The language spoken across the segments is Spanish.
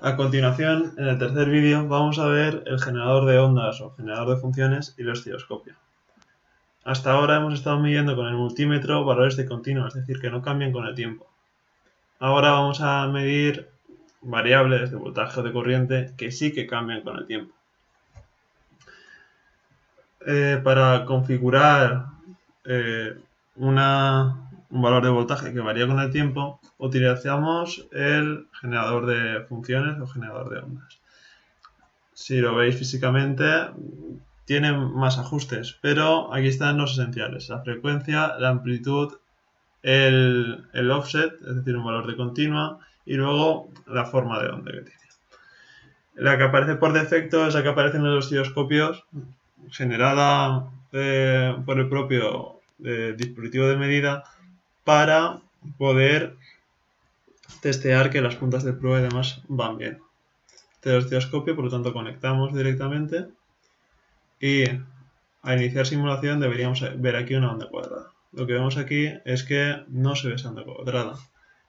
A continuación, en el tercer vídeo, vamos a ver el generador de ondas o generador de funciones y el osciloscopio. Hasta ahora hemos estado midiendo con el multímetro valores de continuo, es decir, que no cambian con el tiempo. Ahora vamos a medir variables de voltaje o de corriente que sí que cambian con el tiempo. Para configurar un valor de voltaje que varía con el tiempo, utilizamos el generador de funciones o generador de ondas. Si lo veis físicamente, tiene más ajustes, pero aquí están los esenciales: la frecuencia, la amplitud, el offset, es decir, un valor de continua, y luego la forma de onda que tiene. La que aparece por defecto es la que aparece en los osciloscopios, generada por el propio dispositivo de medida para poder testear que las puntas de prueba y demás van bien. Este osciloscopio, por lo tanto, conectamos directamente y al iniciar simulación deberíamos ver aquí una onda cuadrada. Lo que vemos aquí es que no se ve esa onda cuadrada.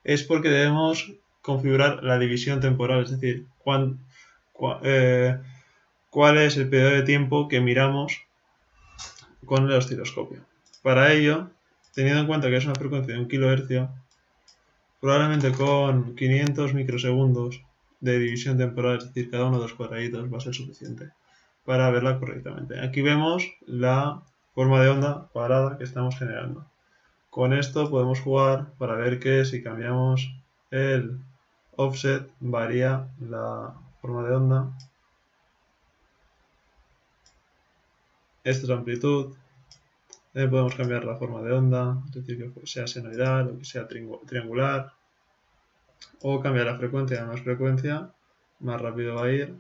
Es porque debemos configurar la división temporal, es decir, cuál es el periodo de tiempo que miramos con el osciloscopio. Para ello, teniendo en cuenta que es una frecuencia de 1 kHz, probablemente con 500 microsegundos de división temporal, es decir, cada uno de los cuadraditos, va a ser suficiente para verla correctamente. Aquí vemos la forma de onda cuadrada que estamos generando. Con esto podemos jugar para ver que si cambiamos el offset varía la forma de onda. Esta es la amplitud. Podemos cambiar la forma de onda, es decir, que sea senoidal o que sea triangular. O cambiar la frecuencia de más frecuencia, más rápido va a ir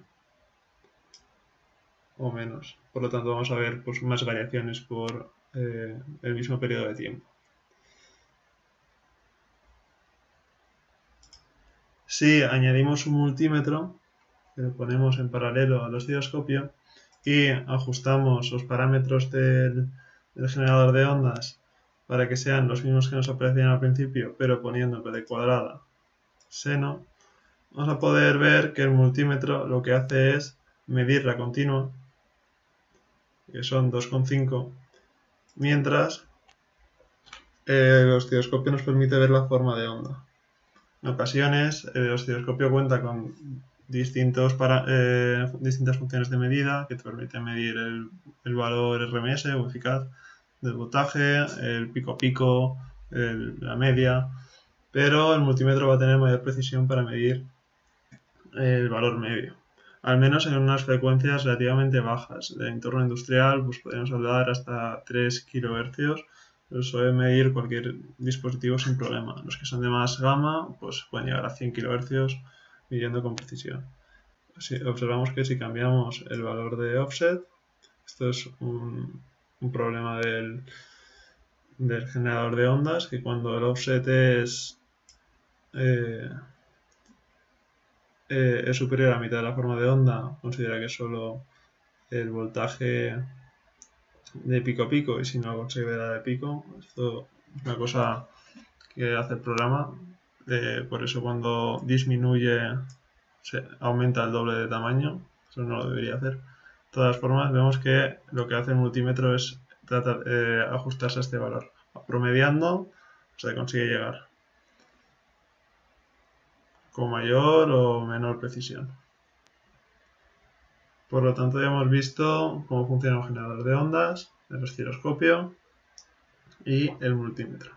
o menos. Por lo tanto, vamos a ver pues, más variaciones por el mismo periodo de tiempo. Si añadimos un multímetro, que lo ponemos en paralelo al osciloscopio y ajustamos los parámetros del generador de ondas para que sean los mismos que nos aparecían al principio, pero poniendo en vez de cuadrada seno, vamos a poder ver que el multímetro lo que hace es medir la continua, que son 2,5, mientras el osciloscopio nos permite ver la forma de onda. En ocasiones el osciloscopio cuenta con distintas funciones de medida que te permiten medir el valor RMS o eficaz del voltaje, el pico a pico, la media, pero el multímetro va a tener mayor precisión para medir el valor medio, al menos en unas frecuencias relativamente bajas. De entorno industrial pues podemos hablar hasta 3 kHz, pero suele medir cualquier dispositivo sin problema. Los que son de más gama pues pueden llegar a 100 kHz midiendo con precisión. Observamos que si cambiamos el valor de offset, esto es un problema del generador de ondas, que cuando el offset es superior a la mitad de la forma de onda, considera que solo el voltaje de pico a pico, y si no considera de pico, esto es una cosa que hace el programa. Por eso cuando disminuye aumenta el doble de tamaño, eso no lo debería hacer. De todas formas, vemos que lo que hace el multímetro es tratar ajustarse a este valor, promediando se consigue llegar con mayor o menor precisión. Por lo tanto, ya hemos visto cómo funciona un generador de ondas, el osciloscopio y el multímetro.